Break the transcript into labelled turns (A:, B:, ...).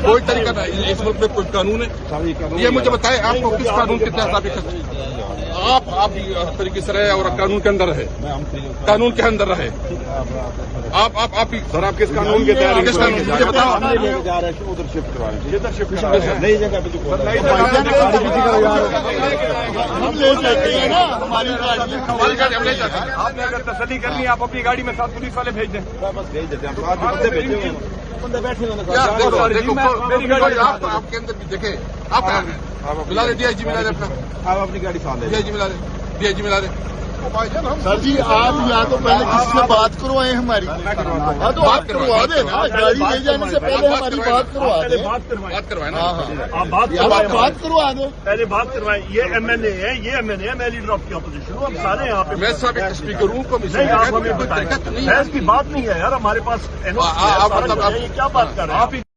A: کوئی طریقہ نہیں. اس ملک میں کوئی قانون ہے؟ یہ مجھے بتائیں آپ کو کس قانون کے تحت آپ طریقے سے رہے اور قانون کے اندر رہے, قانون کے اندر رہے. آپ ہی سر, آپ کس قانون کے تحت کس قانون مجھے بتاؤ. ادھر شفٹ کروائیں نئی جگہ پہ ہماری گاڑی ہم لے جاتے ہیں. آپ نے اگر تسلی کرنی ہے آپ اپنی گاڑی میں 7 پولیس والے بھیج دیں. بھیج دیتے ہیں بندے بیٹھے میری گاڑی آپ کے اندر بھی دیکھیں. آپ ملا دیں, ڈی آئی جی ملا دیں اپنا. آپ اپنی گاڑی ساتھ لیں, ڈی آئی جی ملا دیں, ڈی آئی جی ملا دیں.
B: سر جی آپ یا تو پہلے کسی سے بات کروائیں ہماری. ہاں تو بات کروا دیں نا, گاڑی لے جانے سے پہلے ہماری بات کروا دیں.
A: بات کروائیں نا,
B: آپ بات کروا دیں,
C: پہلے بات کروائیں. یہ ایم این اے ہے, یہ ایم این اے ہے, میں لیڈر آف دی اپوزیشن ہوں. ہم سارے یہاں پہ
A: میں صاحب ایک اسپیکر ہوں.
C: نہیں, آپ ہمیں بتائیں. ایسی بات نہیں ہے یار, ہمارے پاس یہ کیا بات کر رہے ہیں آپ.